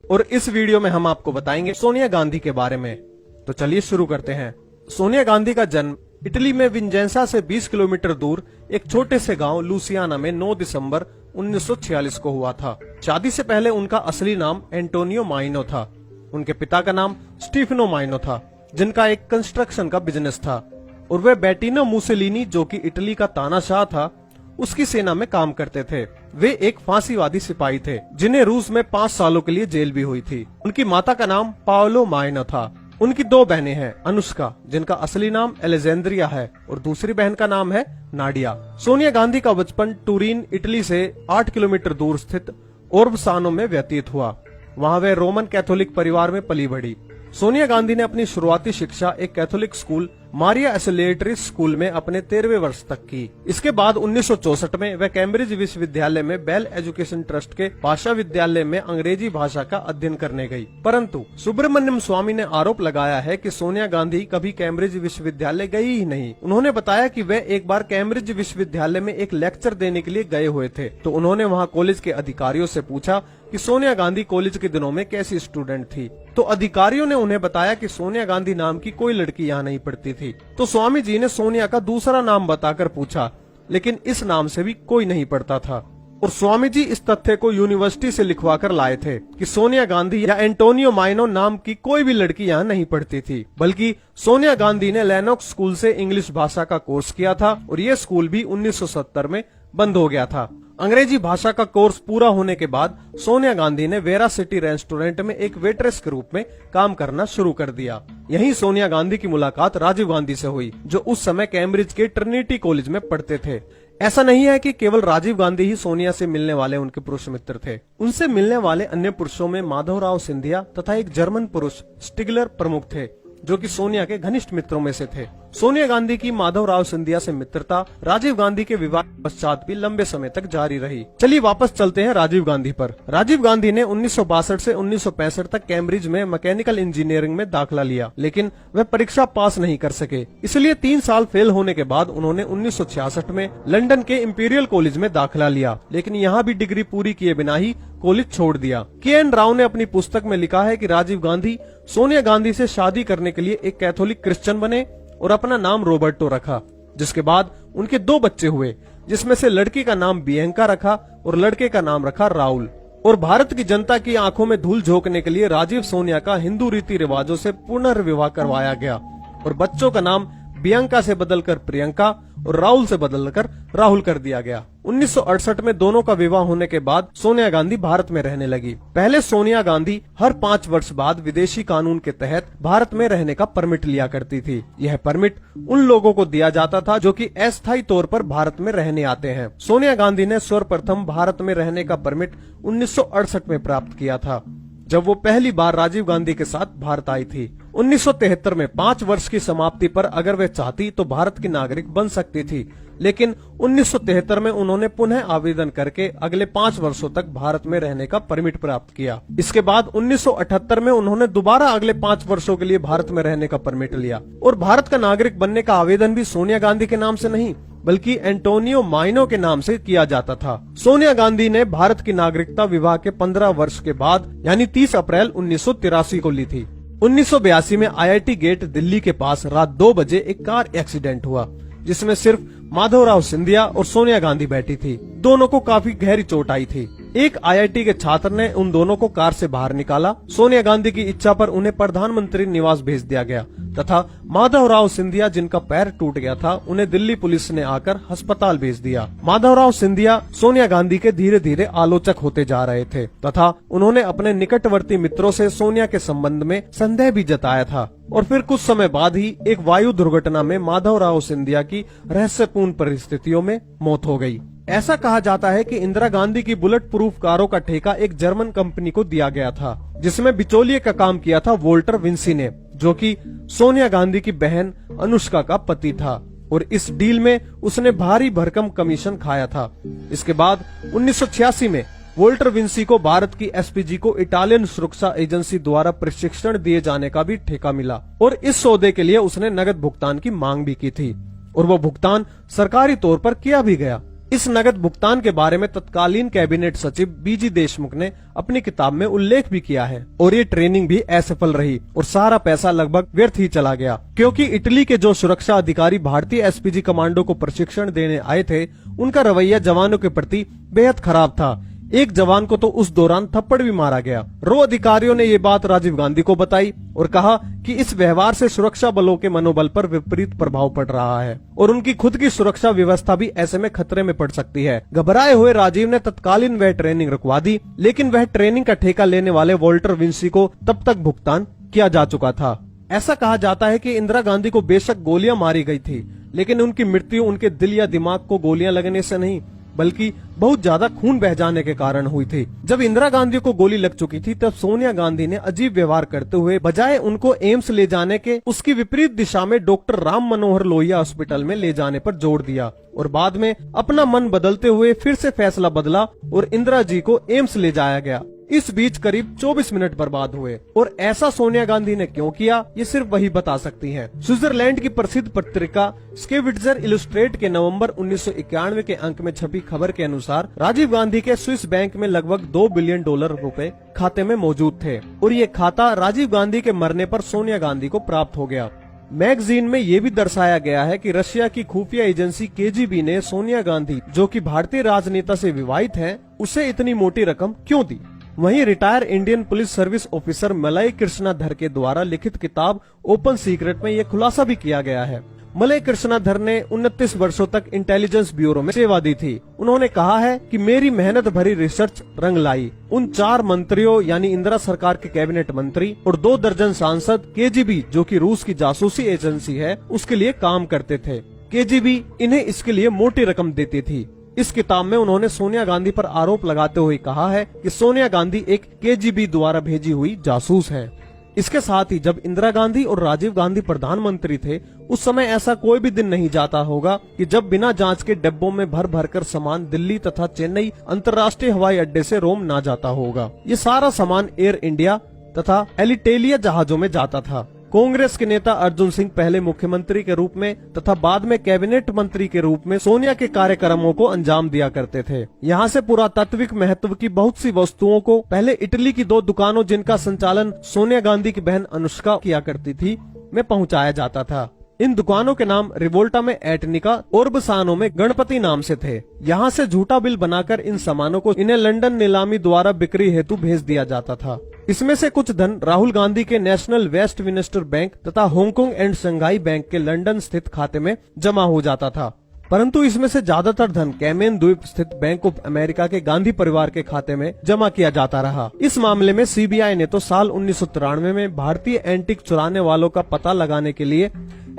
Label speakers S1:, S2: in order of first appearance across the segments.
S1: और इस वीडियो में हम आपको बताएंगे सोनिया गांधी के बारे में। तो चलिए शुरू करते हैं। सोनिया गांधी का जन्म इटली में विंजेंसा से 20 किलोमीटर दूर एक छोटे से गांव लुसियाना में 9 दिसंबर 1946 को हुआ था। शादी से पहले उनका असली नाम एंटोनियो माइनो था। उनके पिता का नाम स्टीफनो माइनो था, जिनका एक कंस्ट्रक्शन का बिजनेस था, और वे बेटिनो मुसेलिनी, जो कि इटली का तानाशाह था, उसकी सेना में काम करते थे। वे एक फांसीवादी सिपाही थे, जिन्हें रूस में 5 सालों के लिए जेल भी हुई थी। उनकी माता का नाम पाओलो माइनो था। उनकी 2 बहनें हैं, अनुष्का, जिनका असली नाम एलेजेंड्रिया है, और दूसरी बहन का नाम है नाडिया। सोनिया गांधी का बचपन टूरिन, इटली से 8 किलोमीटर दूर स्थित ओर्बसानो में व्यतीत हुआ। वहाँ वे रोमन कैथोलिक परिवार में पली बढ़ी। सोनिया गांधी ने अपनी शुरुआती शिक्षा एक कैथोलिक स्कूल मारिया एसोलिएटरी स्कूल में अपने 13वें वर्ष तक की। इसके बाद 1964 में वह कैम्ब्रिज विश्वविद्यालय में बेल एजुकेशन ट्रस्ट के भाषा विद्यालय में अंग्रेजी भाषा का अध्ययन करने गई। परंतु सुब्रमण्यम स्वामी ने आरोप लगाया है कि सोनिया गांधी कभी कैम्ब्रिज विश्वविद्यालय गई ही नहीं। उन्होंने बताया कि वे एक बार कैम्ब्रिज विश्वविद्यालय में एक लेक्चर देने के लिए गए हुए थे, तो उन्होंने वहाँ कॉलेज के अधिकारियों से पूछा कि सोनिया गांधी कॉलेज के दिनों में कैसी स्टूडेंट थी। तो अधिकारियों ने उन्हें बताया कि सोनिया गांधी नाम की कोई लड़की यहाँ नहीं पढ़ती थी। तो स्वामी जी ने सोनिया का दूसरा नाम बताकर पूछा, लेकिन इस नाम से भी कोई नहीं पढ़ता था। और स्वामी जी इस तथ्य को यूनिवर्सिटी से लिखवा कर लाए थे कि सोनिया गांधी या एंटोनियो माइनो नाम की कोई भी लड़की यहाँ नहीं पढ़ती थी, बल्कि सोनिया गांधी ने लेनॉक्स स्कूल से इंग्लिश भाषा का कोर्स किया था, और ये स्कूल भी 1970 में बंद हो गया था। अंग्रेजी भाषा का कोर्स पूरा होने के बाद सोनिया गांधी ने वेरा सिटी रेस्टोरेंट में एक वेट्रेस के रूप में काम करना शुरू कर दिया। यहीं सोनिया गांधी की मुलाकात राजीव गांधी से हुई, जो उस समय कैम्ब्रिज के ट्रिनिटी कॉलेज में पढ़ते थे। ऐसा नहीं है कि केवल राजीव गांधी ही सोनिया से मिलने वाले उनके पुरुष मित्र थे। उनसे मिलने वाले अन्य पुरुषों में माधवराव सिंधिया तथा एक जर्मन पुरुष स्टिगलर प्रमुख थे, जो कि सोनिया के घनिष्ठ मित्रों में से थे। सोनिया गांधी की माधवराव सिंधिया से मित्रता राजीव गांधी के विवाह पश्चात भी लंबे समय तक जारी रही। चलिए वापस चलते हैं राजीव गांधी पर। राजीव गांधी ने 1962 से 1965 तक कैम्ब्रिज में मैकेनिकल इंजीनियरिंग में दाखिला लिया, लेकिन वह परीक्षा पास नहीं कर सके। इसलिए 3 साल फेल होने के बाद उन्होंने 1966 में लंदन के इंपीरियल कॉलेज में दाखिला लिया, लेकिन यहाँ भी डिग्री पूरी किए बिना ही कॉलेज छोड़ दिया। के.एन. राव ने अपनी पुस्तक में लिखा है कि राजीव गांधी सोनिया गांधी से शादी करने के लिए एक कैथोलिक क्रिश्चियन बने और अपना नाम रॉबर्टो रखा, जिसके बाद उनके 2 बच्चे हुए, जिसमें से लड़की का नाम बियंका रखा और लड़के का नाम रखा राहुल। और भारत की जनता की आंखों में धूल झोंकने के लिए राजीव सोनिया का हिंदू रीति रिवाजों से पुनर्विवाह करवाया गया, और बच्चों का नाम बियंका से बदलकर प्रियंका और राहुल से बदलकर राहुल कर दिया गया। 1968 में दोनों का विवाह होने के बाद सोनिया गांधी भारत में रहने लगी। पहले सोनिया गांधी हर 5 वर्ष बाद विदेशी कानून के तहत भारत में रहने का परमिट लिया करती थी। यह परमिट उन लोगों को दिया जाता था जो कि अस्थायी तौर पर भारत में रहने आते हैं। सोनिया गांधी ने सर्वप्रथम भारत में रहने का परमिट 1968 में प्राप्त किया था, जब वो पहली बार राजीव गांधी के साथ भारत आई थी। 1973 में 5 वर्ष की समाप्ति पर अगर वे चाहती तो भारत की नागरिक बन सकती थी, लेकिन 1973 में उन्होंने पुनः आवेदन करके अगले 5 वर्षों तक भारत में रहने का परमिट प्राप्त किया। इसके बाद 1978 में उन्होंने दोबारा अगले 5 वर्षों के लिए भारत में रहने का परमिट लिया, और भारत का नागरिक बनने का आवेदन भी सोनिया गांधी के नाम से नहीं, बल्कि एंटोनियो माइनो के नाम से किया जाता था। सोनिया गांधी ने भारत की नागरिकता विवाह के 15 वर्ष के बाद यानी 30 अप्रैल 1983 को ली थी। 1982 में IIT गेट दिल्ली के पास रात 2 बजे एक कार एक्सीडेंट हुआ, जिसमें सिर्फ माधवराव सिंधिया और सोनिया गांधी बैठी थी। दोनों को काफी गहरी चोट आई थी। एक IIT के छात्र ने उन दोनों को कार से बाहर निकाला। सोनिया गांधी की इच्छा पर उन्हें प्रधानमंत्री निवास भेज दिया गया तथा माधवराव सिंधिया, जिनका पैर टूट गया था, उन्हें दिल्ली पुलिस ने आकर अस्पताल भेज दिया। माधवराव सिंधिया सोनिया गांधी के धीरे धीरे आलोचक होते जा रहे थे तथा उन्होंने अपने निकटवर्ती मित्रों से सोनिया के संबंध में संदेह भी जताया था। और फिर कुछ समय बाद ही एक वायु दुर्घटना में माधवराव सिंधिया की रहस्यपूर्ण परिस्थितियों में मौत हो गई। ऐसा कहा जाता है कि इंदिरा गांधी की बुलेट प्रूफ कारों का ठेका एक जर्मन कंपनी को दिया गया था, जिसमें बिचौलिए का काम किया था वोल्टर विंसी ने, जो कि सोनिया गांधी की बहन अनुष्का का पति था, और इस डील में उसने भारी भरकम कमीशन खाया था। इसके बाद 1986 में वोल्टर विंसी को भारत की एसपीजी को इटालियन सुरक्षा एजेंसी द्वारा प्रशिक्षण दिए जाने का भी ठेका मिला, और इस सौदे के लिए उसने नगद भुगतान की मांग भी की थी, और वो भुगतान सरकारी तौर पर किया भी गया। इस नगद भुगतान के बारे में तत्कालीन कैबिनेट सचिव बीजी देशमुख ने अपनी किताब में उल्लेख भी किया है। और ये ट्रेनिंग भी असफल रही और सारा पैसा लगभग व्यर्थ ही चला गया, क्योंकि इटली के जो सुरक्षा अधिकारी भारतीय एसपीजी कमांडो को प्रशिक्षण देने आए थे, उनका रवैया जवानों के प्रति बेहद खराब था। एक जवान को तो उस दौरान थप्पड़ भी मारा गया। रो अधिकारियों ने ये बात राजीव गांधी को बताई और कहा कि इस व्यवहार से सुरक्षा बलों के मनोबल पर विपरीत प्रभाव पड़ रहा है और उनकी खुद की सुरक्षा व्यवस्था भी ऐसे में खतरे में पड़ सकती है। घबराए हुए राजीव ने तत्कालीन वह ट्रेनिंग रुकवा दी, लेकिन वह ट्रेनिंग का ठेका लेने वाले वॉल्टर विंसी को तब तक भुगतान किया जा चुका था। ऐसा कहा जाता है कि इंदिरा गांधी को बेशक गोलियां मारी गई थी, लेकिन उनकी मृत्यु उनके दिल या दिमाग को गोलियां लगने से नहीं, बल्कि बहुत ज्यादा खून बह जाने के कारण हुई थी। जब इंदिरा गांधी को गोली लग चुकी थी, तब सोनिया गांधी ने अजीब व्यवहार करते हुए बजाय उनको एम्स ले जाने के उसकी विपरीत दिशा में डॉक्टर राम मनोहर लोहिया हॉस्पिटल में ले जाने पर जोर दिया और बाद में अपना मन बदलते हुए फिर से फैसला बदला और इंदिरा जी को एम्स ले जाया गया। इस बीच करीब 24 मिनट बर्बाद हुए और ऐसा सोनिया गांधी ने क्यों किया, ये सिर्फ वही बता सकती हैं। स्विट्जरलैंड की प्रसिद्ध पत्रिका स्केविट्जर इलस्ट्रेट के नवंबर 1991 के अंक में छपी खबर के अनुसार राजीव गांधी के स्विस बैंक में लगभग $2 बिलियन रुपए खाते में मौजूद थे और ये खाता राजीव गांधी के मरने पर सोनिया गांधी को प्राप्त हो गया। मैगजीन में ये भी दर्शाया गया है कि रशिया की खुफिया एजेंसी केजीबी ने सोनिया गांधी, जो कि भारतीय राजनेता से विवाहित हैं, उसे इतनी मोटी रकम क्यों दी। वहीं retire Indian police service officer Malay Krishnadhar के द्वारा लिखित किताब ओपन सीक्रेट में यह खुलासा भी किया गया है। मलय कृष्णाधर ने 29 वर्षों तक इंटेलिजेंस ब्यूरो में सेवा दी थी। उन्होंने कहा है कि मेरी मेहनत भरी रिसर्च रंग लाई। उन 4 मंत्रियों यानी इंदिरा सरकार के कैबिनेट मंत्री और 2 दर्जन सांसद केजीबी, जो कि रूस की जासूसी एजेंसी है, उसके लिए काम करते थे। केजीबी इन्हें इसके लिए मोटी रकम देती थी। इस किताब में उन्होंने सोनिया गांधी पर आरोप लगाते हुए कहा है कि सोनिया गांधी एक केजीबी द्वारा भेजी हुई जासूस है। इसके साथ ही जब इंदिरा गांधी और राजीव गांधी प्रधानमंत्री थे, उस समय ऐसा कोई भी दिन नहीं जाता होगा कि जब बिना जांच के डिब्बों में भर भर कर सामान दिल्ली तथा चेन्नई अंतर्राष्ट्रीय हवाई अड्डे से रोम ना जाता होगा। ये सारा सामान एयर इंडिया तथा एलिटेलिया जहाजों में जाता था। कांग्रेस के नेता अर्जुन सिंह पहले मुख्यमंत्री के रूप में तथा बाद में कैबिनेट मंत्री के रूप में सोनिया के कार्यक्रमों को अंजाम दिया करते थे। यहाँ से पुरातात्विक महत्व की बहुत सी वस्तुओं को पहले इटली की 2 दुकानों, जिनका संचालन सोनिया गांधी की बहन अनुष्का किया करती थी, में पहुँचाया जाता था। इन दुकानों के नाम रिवोल्टा में एटनिका और बसानो में गणपति नाम से थे। यहाँ से झूठा बिल बनाकर इन सामानों को इन्हें लंदन नीलामी द्वारा बिक्री हेतु भेज दिया जाता था। इसमें से कुछ धन राहुल गांधी के नेशनल वेस्टमिनिस्टर बैंक तथा हांगकांग एंड शंघाई बैंक के लंदन स्थित खाते में जमा हो जाता था, परंतु इसमें से ज्यादातर धन कैमेन द्वीप स्थित बैंक ऑफ अमेरिका के गांधी परिवार के खाते में जमा किया जाता रहा। इस मामले में सीबीआई ने तो साल 1993 में भारतीय एंटीक चुराने वालों का पता लगाने के लिए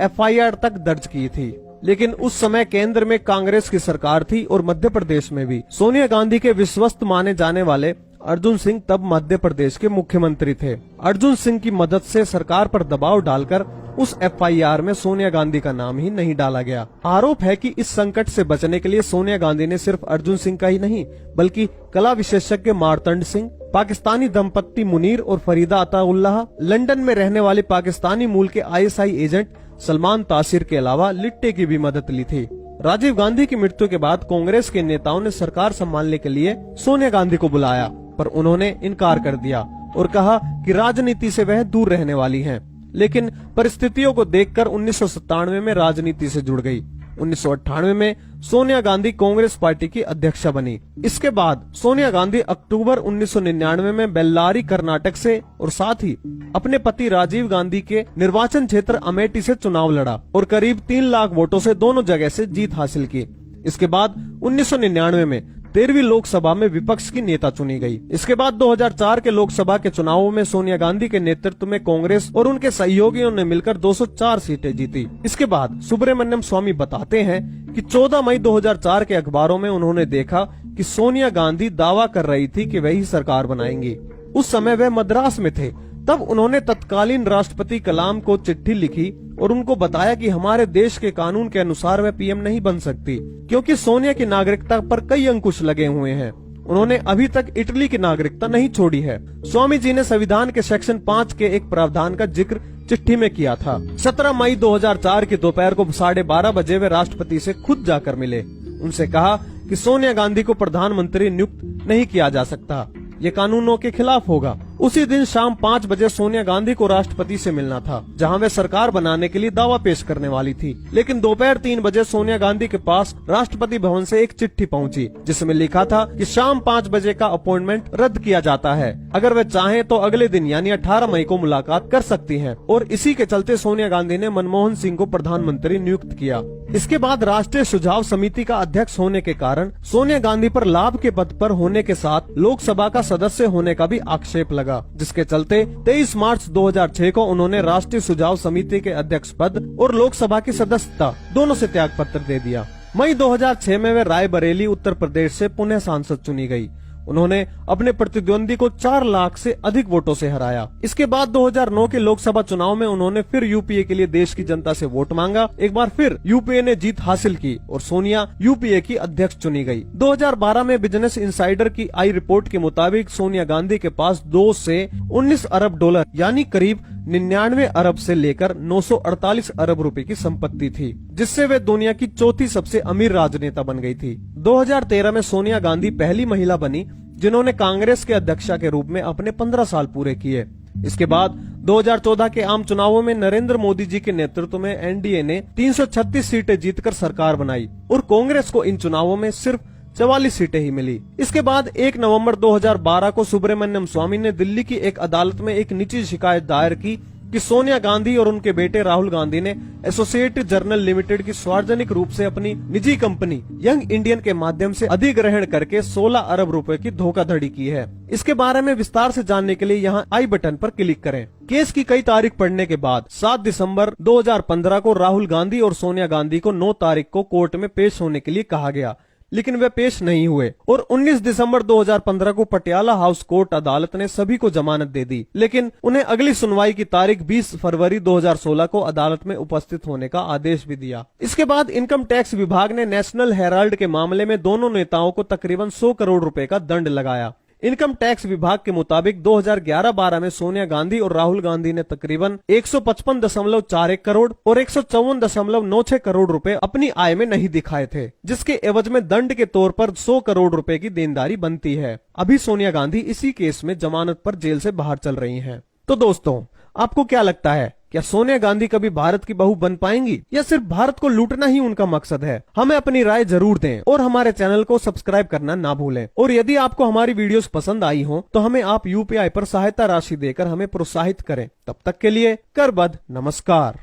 S1: एफआईआर तक दर्ज की थी, लेकिन उस समय केंद्र में कांग्रेस की सरकार थी और मध्य प्रदेश में भी। सोनिया गांधी के विश्वस्त माने जाने वाले अर्जुन सिंह तब मध्य प्रदेश के मुख्यमंत्री थे। अर्जुन सिंह की मदद से सरकार पर दबाव डालकर उस एफआईआर में सोनिया गांधी का नाम ही नहीं डाला गया। आरोप है कि इस संकट से बचने के लिए सोनिया गांधी ने सिर्फ अर्जुन सिंह का ही नहीं, बल्कि कला विशेषज्ञ मार्तंड सिंह, पाकिस्तानी दंपत्ति मुनीर और फरीदा अताउल्लाह, लंदन में रहने वाले पाकिस्तानी मूल के आईएसआई एजेंट सलमान तासिर के अलावा लिट्टे की भी मदद ली थी। राजीव गांधी की मृत्यु के बाद कांग्रेस के नेताओं ने सरकार संभालने के लिए सोनिया गांधी को बुलाया, पर उन्होंने इनकार कर दिया और कहा कि राजनीति से वह दूर रहने वाली हैं। लेकिन परिस्थितियों को देखकर 1997 में राजनीति से जुड़ गई। 1998 में सोनिया गांधी कांग्रेस पार्टी की अध्यक्षा बनी। इसके बाद सोनिया गांधी अक्टूबर 1999 में बेल्लारी कर्नाटक से और साथ ही अपने पति राजीव गांधी के निर्वाचन क्षेत्र अमेठी से चुनाव लड़ा और करीब 3 लाख वोटों से दोनों जगह से जीत हासिल की। इसके बाद 1999 में 13वीं लोकसभा में विपक्ष की नेता चुनी गई। इसके बाद 2004 के लोकसभा के चुनावों में सोनिया गांधी के नेतृत्व में कांग्रेस और उनके सहयोगियों ने मिलकर 204 सीटें जीती। इसके बाद सुब्रमण्यम स्वामी बताते हैं कि 14 मई 2004 के अखबारों में उन्होंने देखा कि सोनिया गांधी दावा कर रही थी कि वही सरकार बनाएंगी। उस समय वह मद्रास में थे। तब उन्होंने तत्कालीन राष्ट्रपति कलाम को चिट्ठी लिखी और उनको बताया कि हमारे देश के कानून के अनुसार वह पीएम नहीं बन सकती, क्योंकि सोनिया की नागरिकता पर कई अंकुश लगे हुए हैं। उन्होंने अभी तक इटली की नागरिकता नहीं छोड़ी है। स्वामी जी ने संविधान के सेक्शन 5 के एक प्रावधान का जिक्र चिट्ठी में किया था। 17 मई 2004 की दोपहर को 12:30 बजे वे राष्ट्रपति से खुद जाकर मिले। उनसे कहा कि कि सोनिया गांधी को प्रधानमंत्री नियुक्त नहीं किया जा सकता, ये कानूनों के खिलाफ होगा। उसी दिन शाम 5 बजे सोनिया गांधी को राष्ट्रपति से मिलना था, जहां वे सरकार बनाने के लिए दावा पेश करने वाली थी। लेकिन दोपहर 3 बजे सोनिया गांधी के पास राष्ट्रपति भवन से एक चिट्ठी पहुंची, जिसमें लिखा था कि शाम 5 बजे का अपॉइंटमेंट रद्द किया जाता है। अगर वे चाहें तो अगले दिन यानी 18 मई को मुलाकात कर सकती हैं। और इसी के चलते सोनिया गांधी ने मनमोहन सिंह को प्रधानमंत्री नियुक्त किया। इसके बाद राष्ट्रीय सुझाव समिति का अध्यक्ष होने के कारण सोनिया गांधी पर लाभ के पद पर होने के साथ लोकसभा का सदस्य होने का भी आक्षेप लगा, जिसके चलते 23 मार्च 2006 को उन्होंने राष्ट्रीय सुझाव समिति के अध्यक्ष पद और लोकसभा की सदस्यता दोनों से त्याग पत्र दे दिया। मई 2006 में वे रायबरेली उत्तर प्रदेश से पुनः सांसद चुनी गई। उन्होंने अपने प्रतिद्वंदी को 4 लाख से अधिक वोटों से हराया। इसके बाद 2009 के लोकसभा चुनाव में उन्होंने फिर यूपीए के लिए देश की जनता से वोट मांगा। एक बार फिर यूपीए ने जीत हासिल की और सोनिया यूपीए की अध्यक्ष चुनी गई। 2012 में बिजनेस इनसाइडर की आई रिपोर्ट के मुताबिक सोनिया गांधी के पास 2 से 19 अरब डॉलर यानी करीब 99 अरब से लेकर 948 अरब रुपए की संपत्ति थी, जिससे वे दुनिया की चौथी सबसे अमीर राजनेता बन गई थी। 2013 में सोनिया गांधी पहली महिला बनी जिन्होंने कांग्रेस के अध्यक्षा के रूप में अपने 15 साल पूरे किए। इसके बाद 2014 के आम चुनावों में नरेंद्र मोदी जी के नेतृत्व में एनडीए ने 336 सीटें जीतकर सरकार बनाई और कांग्रेस को इन चुनावों में सिर्फ 44 सीटें ही मिली। इसके बाद 1 नवंबर 2012 को सुब्रमण्यम स्वामी ने दिल्ली की एक अदालत में एक निजी शिकायत दायर की कि सोनिया गांधी और उनके बेटे राहुल गांधी ने एसोसिएटेड जर्नल लिमिटेड की सार्वजनिक रूप से अपनी निजी कंपनी यंग इंडियन के माध्यम से अधिग्रहण करके 16 अरब रुपए की धोखाधड़ी की है। इसके बारे में विस्तार से जानने के लिए यहाँ आई बटन पर क्लिक करें। केस की कई तारीख पढ़ने के बाद 7 दिसंबर 2015 को राहुल गांधी और सोनिया गांधी को 9 तारीख को कोर्ट में पेश होने के लिए कहा गया, लेकिन वे पेश नहीं हुए और 19 दिसंबर 2015 को पटियाला हाउस कोर्ट अदालत ने सभी को जमानत दे दी, लेकिन उन्हें अगली सुनवाई की तारीख 20 फरवरी 2016 को अदालत में उपस्थित होने का आदेश भी दिया। इसके बाद इनकम टैक्स विभाग ने नेशनल हेराल्ड के मामले में दोनों नेताओं को तकरीबन 100 करोड़ रुपए का दंड लगाया। इनकम टैक्स विभाग के मुताबिक 2011-12 में सोनिया गांधी और राहुल गांधी ने तकरीबन 155.41 करोड़ और 154.96 करोड़ रुपए अपनी आय में नहीं दिखाए थे, जिसके एवज में दंड के तौर पर 100 करोड़ रुपए की देनदारी बनती है। अभी सोनिया गांधी इसी केस में जमानत पर जेल से बाहर चल रही हैं। तो दोस्तों, आपको क्या लगता है, क्या सोनिया गांधी कभी भारत की बहू बन पाएंगी या सिर्फ भारत को लूटना ही उनका मकसद है? हमें अपनी राय जरूर दें और हमारे चैनल को सब्सक्राइब करना ना भूलें। और यदि आपको हमारी वीडियोस पसंद आई हो तो हमें आप यूपीआई पर सहायता राशि देकर हमें प्रोत्साहित करें। तब तक के लिए करबद्ध नमस्कार।